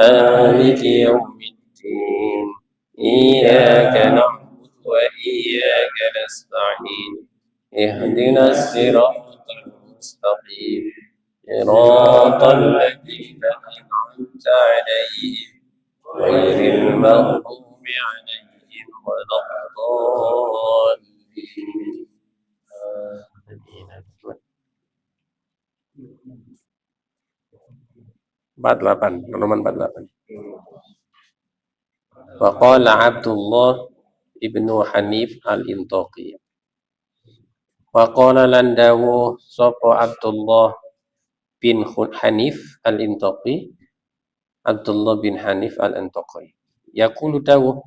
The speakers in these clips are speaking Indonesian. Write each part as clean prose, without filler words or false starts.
مالك يوم الدين إياك نعبد وإياك نستعين اهدنا الصراط المستقيم صراط الذين أنعمت عليهم غير المغضوب عليهم ولا الضالين. Empat delapan, nomor 48. Waqala Abdullah ibnu Hanif al-Intaqi. Waqala landawu sopo Abdullah bin Hanif al-Intaqi. Abdullah bin Hanif al-Intaqi. Yaqulu dawu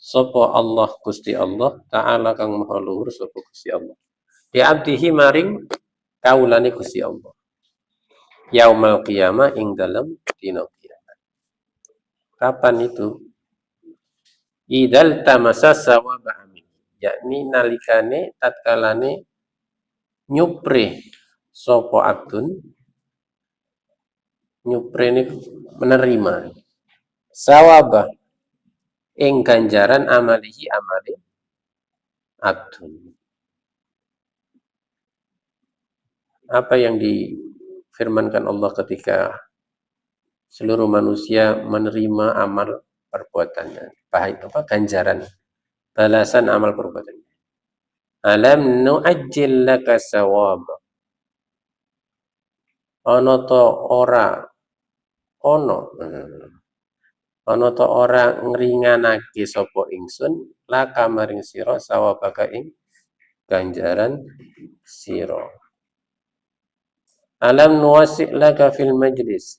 sopo Allah Gusti Allah Ta'ala kang maha luhur sopo Gusti Allah. Di abdihi maring kaulane Gusti Allah. Yaumal qiyamah ing dalam dina kiamat. Kapan itu? Idal tamasa sawaba amin. Yakni nalikane tatkalane nyupre sopo abdun. Nyupre ini menerima sawaba ing ganjaran amalihi amali abdun. Apa yang difirmankan Allah ketika seluruh manusia menerima amal perbuatannya, baik apa ganjaran, balasan amal perbuatannya. Alam nu'ajjil laka sawaba. Ono to ora ngringanake sapa ingsun laka maring sira sawabaka ing ganjaran sira. Alam nuwasi' laka fil majlis.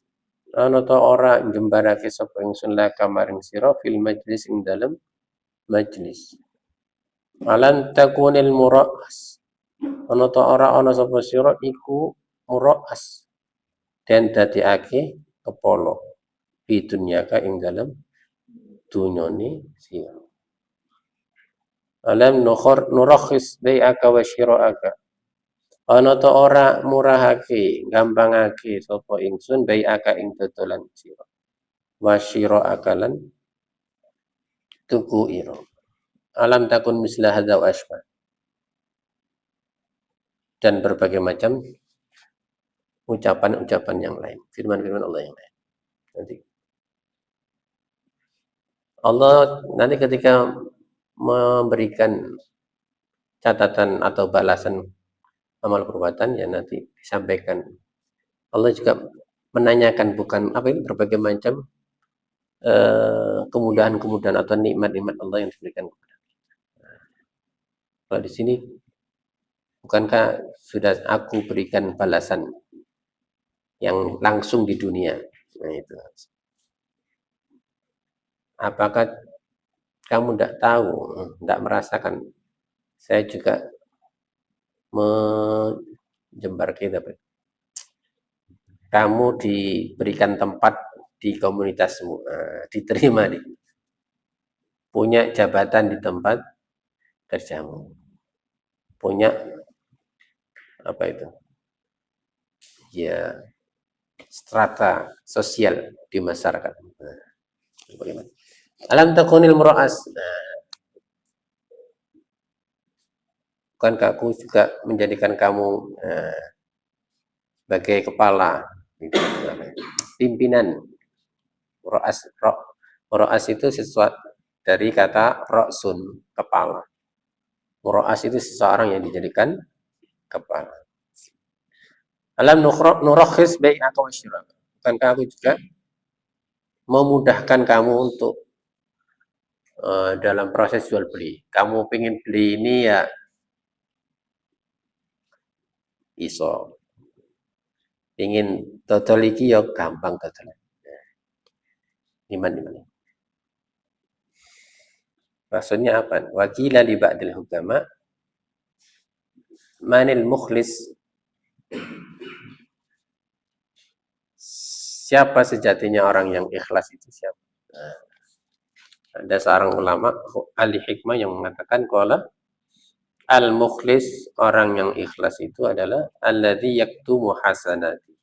Ana ta ora jembarake sapa ingsun laka maring sira fil majlis ing dalem majlis. Alam takunil mura'as. Ana ta ora ana sapa sira iku mura'as. Den dadiake kepala fi dunyaka ing dalem dunyane sira. Alam nurakhis bai'aka wa syira'aka. Ana ta ora murahake, gampangake sapa ingsun bai'aka ing dodolan sira. Wa syira'aka lan tuku ira. Alam takun misla hadza wa asma. Dan berbagai macam ucapan-ucapan yang lain, firman-firman Allah yang lain. Allah nanti ketika memberikan catatan atau balasan amal perbuatan ya nanti disampaikan. Allah juga menanyakan bukan apa ini berbagai macam kemudahan-kemudahan atau nikmat-nikmat Allah yang diberikan kepada kita. Kalau di sini bukankah sudah aku berikan balasan yang langsung di dunia? Nah itu. Apakah kamu tidak tahu, tidak merasakan? Saya juga menjembar kita. Kamu diberikan tempat di komunitasmu, diterima nih. Punya jabatan di tempat kerjamu. Punya apa itu? Ya, strata sosial di masyarakat. Bagaimana? Alam takunil mura'as. Bukankah aku juga menjadikan kamu sebagai kepala, pimpinan. Mura'as itu sesuatu dari kata ra'sun, kepala. Mura'as itu seseorang yang dijadikan kepala. Alam nurakhis bai'aka wa syiraka. Bukankah aku juga memudahkan kamu untuk dalam proses jual beli. Kamu pengen beli ini ya iso. Pengen dodol iki ya gampang dodol. Iman. Maksudnya apa? Wakila li ba'dil hukama manil mukhlis. Siapa sejatinya orang yang ikhlas itu siapa? Ada seorang ulama ahli hikmah yang mengatakan qala al-mukhlis, orang yang ikhlas itu adalah alladzi yaktumu hasanati.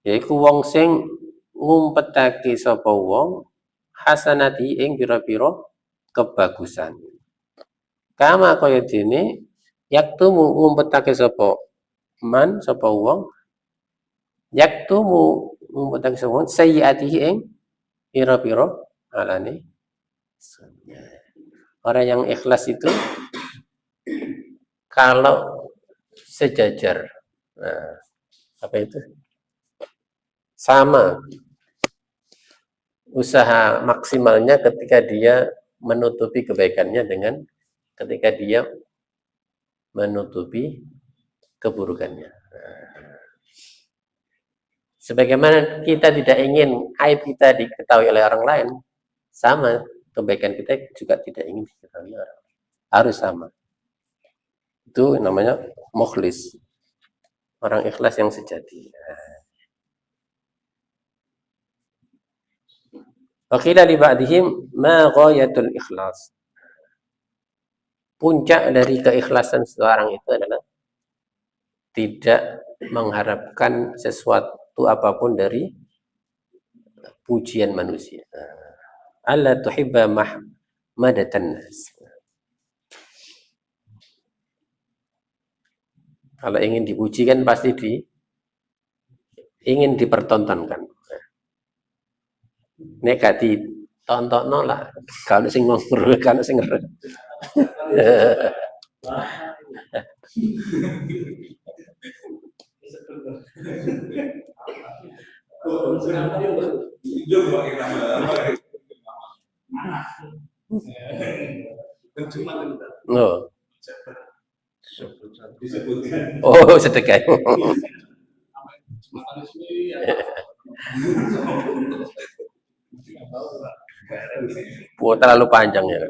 Yaiku wong sing ngumpetake sapa wong hasanati ing pira-pira kebagusan. Kama kaya dene yaktumu ngumpetake sapa wong yaktumu ngumpetake sapa wong sayyiatihi ing pira-pira alane. Orang yang ikhlas itu kalau sejajar, nah, apa itu? Sama usaha maksimalnya ketika dia menutupi kebaikannya dengan ketika dia menutupi keburukannya. Sebagaimana kita tidak ingin aib kita diketahui oleh orang lain, sama kebaikan kita juga tidak ingin diketahui orang lain. Harus sama. Itu namanya mukhlis. Orang ikhlas yang sejati. Wa qila li ba'dihim ma ghayatul ikhlas. Puncak dari keikhlasan seseorang itu adalah tidak mengharapkan sesuatu apapun dari pujian manusia. Alla tuhibba mahmadatan nas. Kalau ingin dipuji kan pasti ingin dipertontonkan. Nek gak ditontokno lah, kalau sing ngobrol kan sing ngeret. Oh, sedekah. Terlalu panjang ya.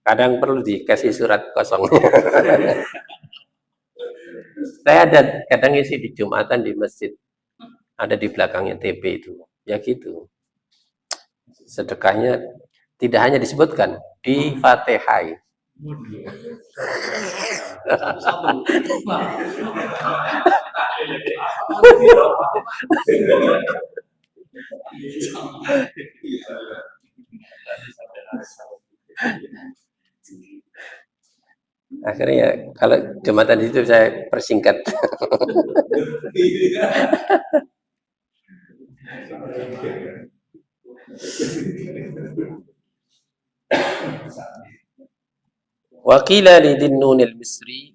Kadang perlu dikasih surat kosong. Saya ada kadang isi di Jumatan di masjid. Ada di belakangnya TP itu. Ya gitu. Sedekahnya tidak hanya disebutkan di Fatihah. Akhirnya ya, kalau Jumatan itu saya persingkat. Wakila li Dinnunil Misri,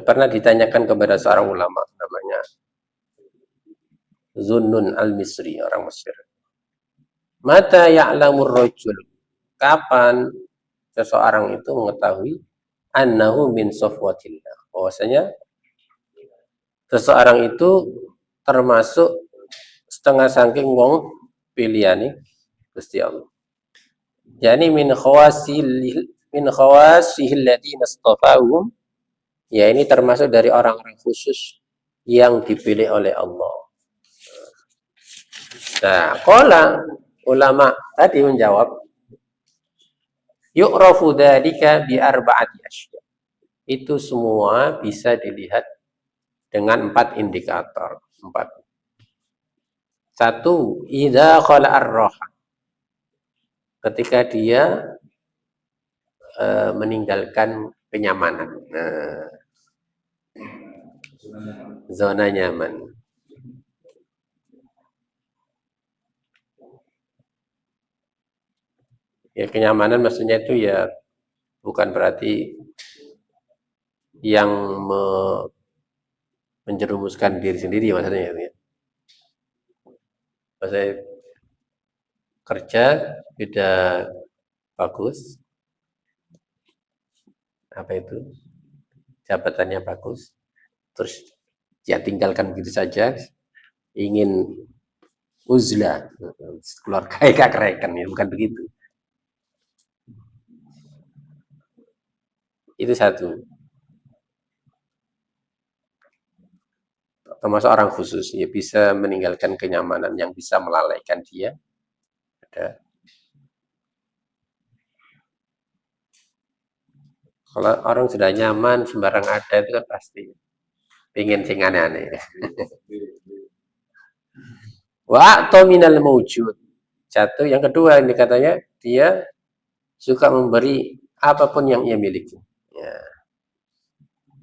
pernah ditanyakan kepada seorang ulama namanya Zunnun al-Misri, orang Mesir. Mata ya'lamur rajul, kapan seseorang itu mengetahui annahu min safwatillah, bahwasanya seseorang itu termasuk setengah saking wong pilihane Gusti Allah. Yani min khawasihil ladina istafahum, ya ini termasuk dari orang-orang khusus yang dipilih oleh Allah. Nah, qala ulama tadi menjawab, yu'rafu dzalika bi arba'ati asya. Itu semua bisa dilihat dengan 4 indikator. 4. 1, idza khala ar-raha. Ketika dia meninggalkan kenyamanan. Nah, zona nyaman. Ya, kenyamanan maksudnya itu ya bukan berarti yang menjerumuskan diri sendiri maksudnya ya. Maksudnya kerja tidak bagus, apa itu, jabatannya bagus, terus ya tinggalkan begitu saja, ingin uzlah, keluar kayak kereken, ya bukan begitu. Itu 1. Termasuk orang khusus, ya bisa meninggalkan kenyamanan yang bisa melalaikan dia. Ada. Kalau orang sudah nyaman, sembarang ada, itu kan pasti ingin sing aneh-aneh. Wa atau minal mawjud. Satu, yang kedua ini katanya dia suka memberi apapun yang ia miliki. Ya.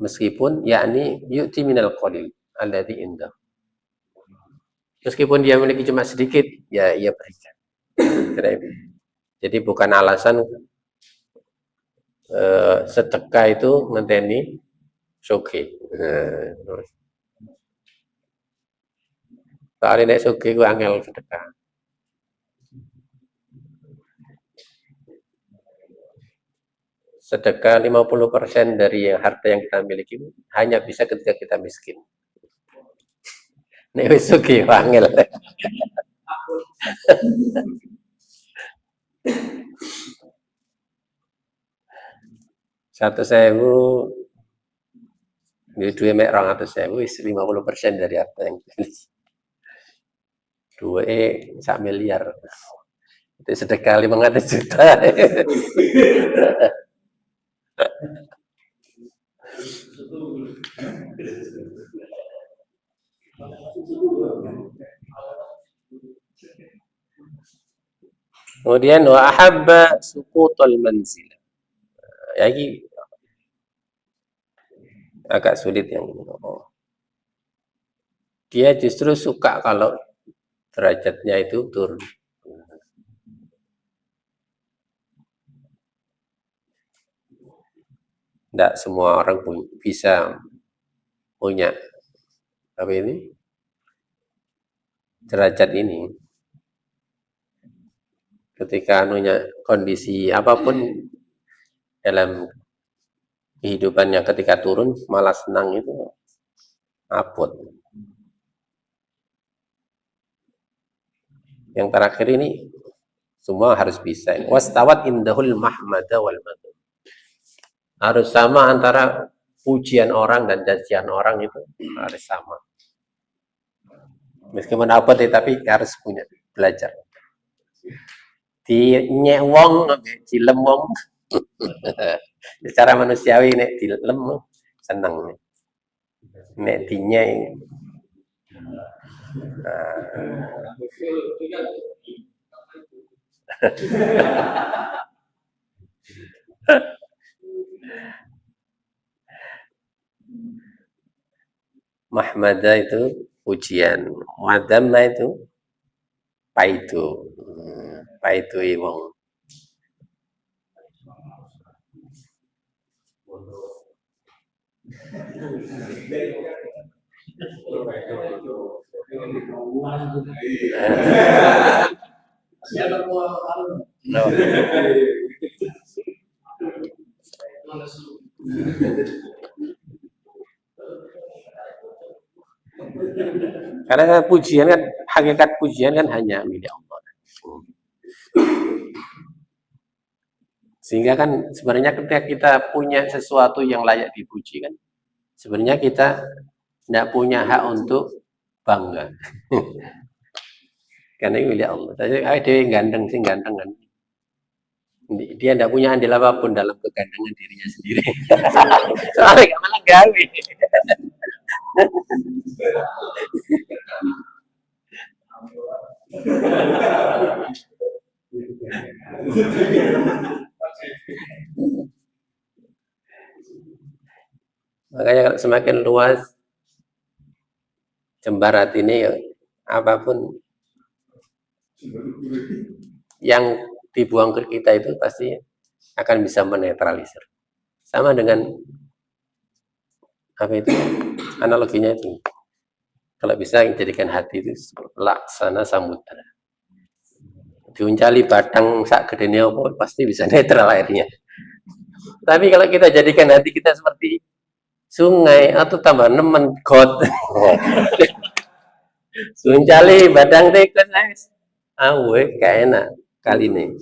Meskipun yakni yu'ti minal qalil alladhi indah. Meskipun dia memiliki cuma sedikit, ya ia berikan. Jadi bukan alasan sedekah itu ngenteni soge. Soalnya nek soge ku angel sedekah. Sedekah 50% dari harta yang kita miliki hanya bisa ketika kita miskin. Nek wis sugih angel. 100.000 duwe mek 200.000 wis 50% dari harta yang kita miliki. Duwe sak miliar. Itu sedekah 500 juta. Kemudian wa ahabba suqutul manzil. Ya ini agak sulit yang ini. Dia justru suka kalau derajatnya itu turun. Tidak semua orang bisa punya apa ini derajat ini. Ketika anunya kondisi apapun dalam kehidupannya ketika turun malah senang itu abot. Yang terakhir ini semua harus bisa. Wastawat indahul mahmada wal madhum. Harus sama antara pujian orang dan cacian orang itu harus sama. Meskipun abot tapi harus punya belajar. Di nyewong, dilem wong. Secara manusiawi nek dilem seneng. Nek dinyek mahmada itu pujian, wadamma itu paitu. Paitu wong. No. Karena pujian kan hakikat pujian kan hanya milik Allah. Sehingga kan sebenarnya ketika kita punya sesuatu yang layak dipuji kan, sebenarnya kita tidak punya hak untuk bangga. Karena ini milik Allah. Tapi dia ganteng sih ganteng kan. Dia tidak punya andil apapun dalam kegantengan dirinya sendiri. Soalnya gak malah gawe. Makanya semakin luas jembarat ini ya, apapun yang dibuang ke kita itu pasti akan bisa menetralisir. Sama dengan apa itu analoginya itu. Kalau bisa jadikan hati itu laksana samudra. Diuncali batang sak gedene apa pasti bisa netral airnya. Tapi kalau kita jadikan hati kita seperti sungai atau tambah nemen got. Suncali badang tikus guys. Awe gak enak kali ini.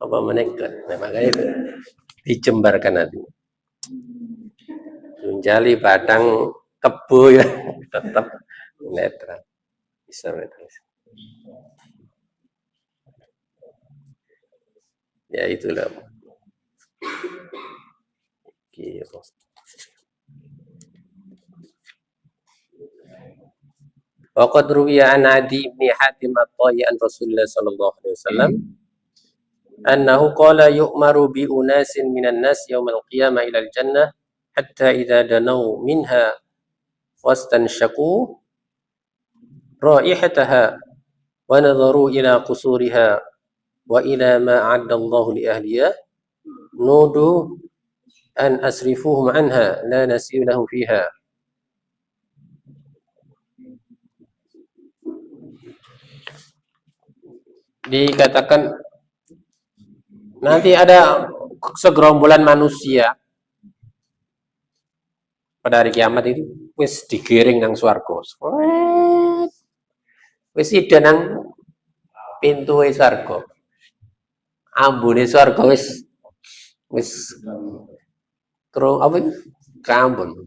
Apa menekat. Nah, makanya itu dijembarkan hati. Suncali badang kebu ya tetap netral. Bisa netral. Ya itulah. Gitu. Wa qad ruwiya an Adi bin Hatim at-Ta'i an Rasulullah sallallahu alaihi wasallam annahu qala yu'maru bi unasin minan nas yaumal qiyamah ilal jannah hatta idza danau minha wastanshaku raihataha wa nadharu ila qusuriha wa ila ma a'adda Allah li ahliha nudu an asrifuhum anha la nasiyu lahum fiha. Dikatakan nanti ada segerombolan manusia pada hari kiamat itu wis digiring nang swarga. Wis ida nang pintu swarga. Ambune swarga wis apa itu? Keambon.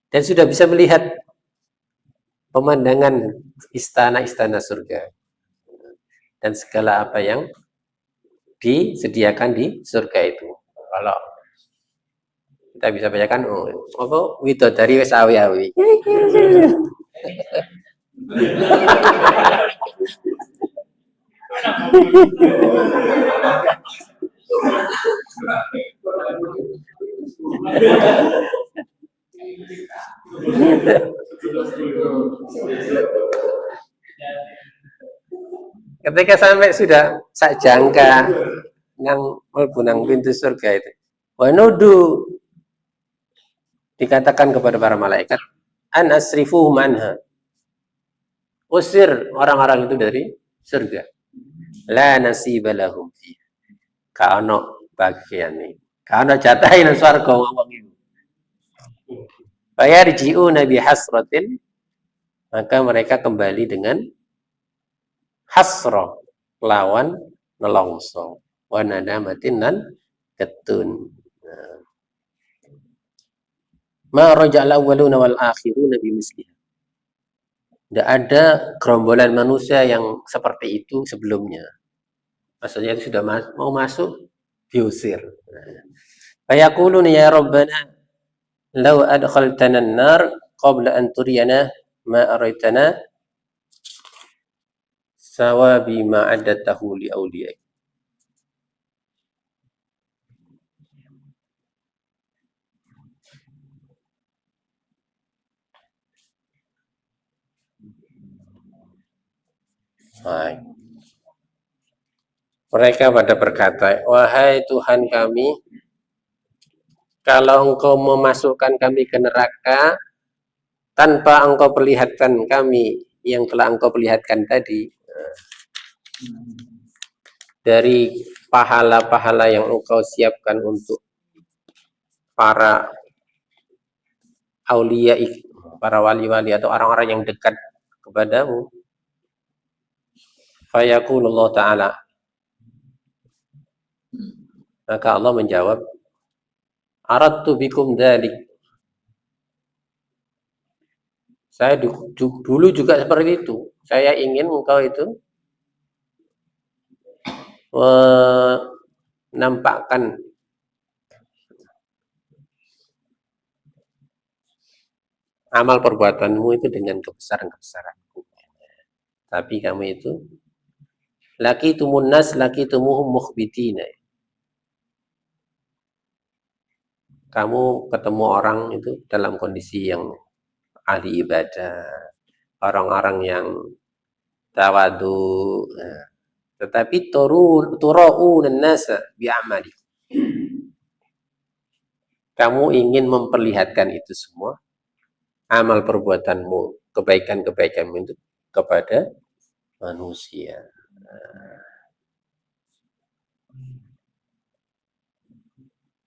Dan sudah bisa melihat pemandangan istana-istana surga dan segala apa yang disediakan di surga itu. Kalau kita bisa bacakan, oh, apa widodari wis awi-awi. Ketika sampai sudah sak jangka nang mlebu nang pintu surga itu, wanudu dikatakan kepada para malaikat, an asrifuhum anha, usir orang-orang itu dari surga, la nasiba lahum fi, kaano bagiane, kaano jatahe nang swarga ngomong itu. Fayarji'una bihasratin, maka mereka kembali dengan hasrah, lawan nelongso, wa nadamatin lan ketun. Ma raja'al awwaluna wal akhiruna bimisliha. Tidak ada gerombolan manusia yang seperti itu sebelumnya. Maksudnya itu sudah mau masuk diusir. Fayaquluna ya rabbana law adkhaltana an-nar qabla an turiyana ma araitana sawabi ma addatahu li awliyai. Hai. Mereka pada berkata, wahai Tuhan kami, kalau engkau memasukkan kami ke neraka tanpa engkau perlihatkan kami yang telah engkau perlihatkan tadi, dari pahala-pahala yang engkau siapkan untuk para aulia, para wali-wali atau orang-orang yang dekat kepadamu, fayaqulullah ta'ala, maka Allah menjawab, aradtu bikum dzalik. Saya dulu juga seperti itu. Saya ingin engkau itu menampakkan amal perbuatanmu itu dengan kebesaran-kebesaranku. Tapi kamu itu laqitumun nas laqitumuhum mukhbitina. Kamu ketemu orang itu dalam kondisi yang ahli ibadah, orang-orang yang tawadu, tetapi tura'un nasa bi'amali. Kamu ingin memperlihatkan itu semua amal perbuatanmu, kebaikan-kebaikanmu itu kepada manusia.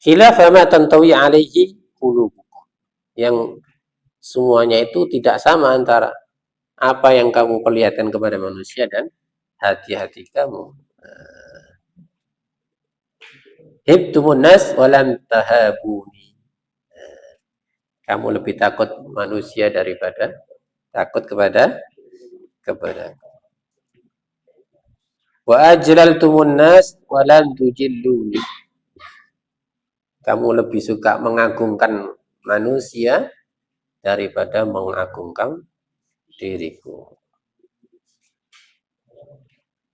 Khilafah ma tantawi alaihi qulubukum. Yang semuanya itu tidak sama antara apa yang kamu perlihatkan kepada manusia dan hati-hati kamu. Hibtumun nas walam tahabuni. Kamu lebih takut manusia daripada takut kepada wa ajlaltumun nas walam tujilluni. Kamu lebih suka mengagungkan manusia daripada mengagungkan diriku.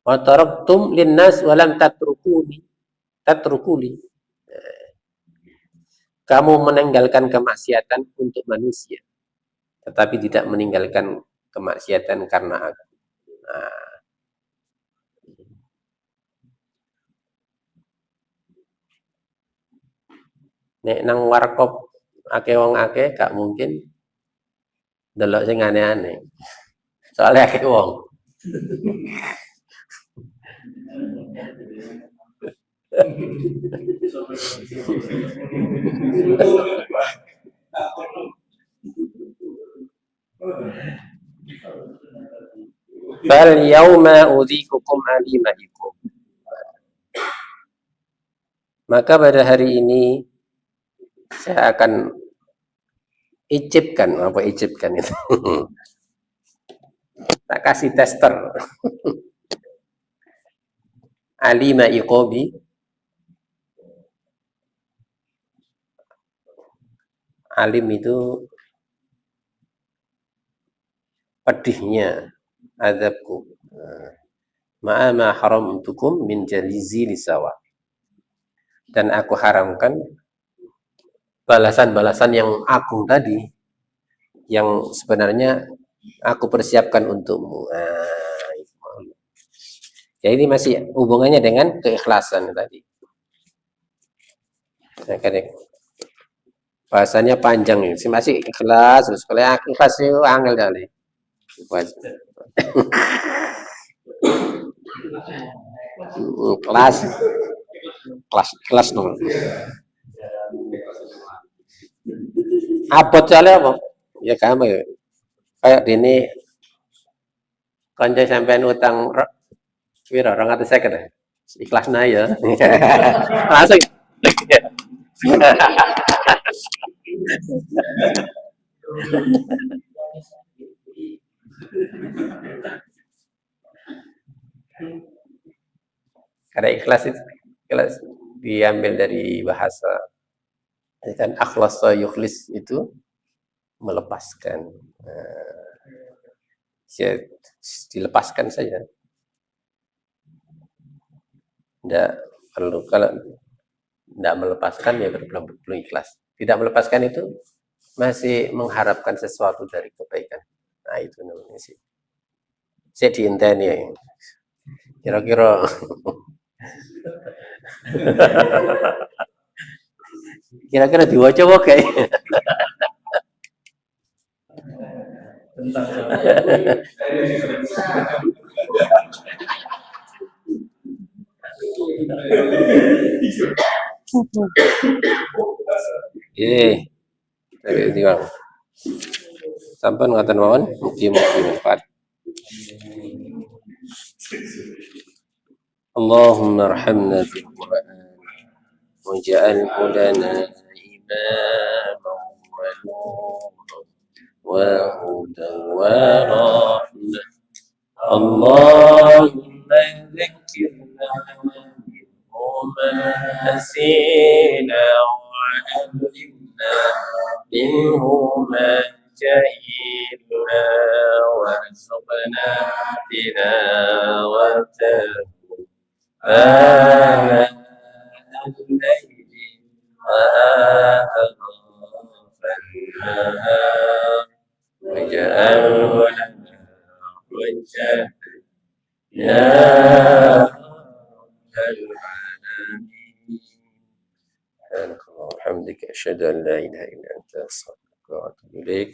Wa taraktum linnas wa lam tatrukuni. Kamu meninggalkan kemaksiatan untuk manusia, tetapi tidak meninggalkan kemaksiatan karena aku. Nah, nek nang warkop akeh wong akeh gak mungkin delok sing aneh-aneh. Soalnya akeh wong. Fal yauma udzikukum alimaikum. Maka pada hari ini saya akan icipkan, apa icipkan itu? Tak kasih tester. Alima iqobi. Alim itu pedihnya azabku. Ma'a ma haramtukum min jalizi lisawa. Dan aku haramkan balasan-balasan yang agung tadi, yang sebenarnya aku persiapkan untukmu. Ya ini masih hubungannya dengan keikhlasan tadi. Bahasanya panjang ini, masih ikhlas, terus kalau ikhlas itu angel kali. Kelas, kelas dong. Abot soalnya apa? Ya kamu ya. Kayak dini konco sampean utang piro 250 ikhlas nah ya. Langsung. Karena ikhlas itu ikhlas diambil dari bahasa kan akhlasa yukhlis itu melepaskan. Ya, dilepaskan saja. Tidak perlu kalau tidak melepaskan ya belum ikhlas. Tidak melepaskan itu masih mengharapkan sesuatu dari kebaikan. Nah itu namanya sih. Saya diinteni ya. Kira-kira kira-kira diwaca wae. Dari Bang. Sampai ngatain mawon, mugi-mugi manfaat. Allahumma arhamna fil Qur'an waj'alhu lana imaman wa nuran wa hudan wa rahmah. Allahumma dhakkirna minhuma nasina wa allimna minhuma jahilna warzuqna tilawatahu آناء الليل وأطراف النهار واجعله لنا حجة يا رب العالمين. سبحانك اللهم وبحمدك أشهد أن لا إله إلا أنت أستغفرك وأتوب إليك.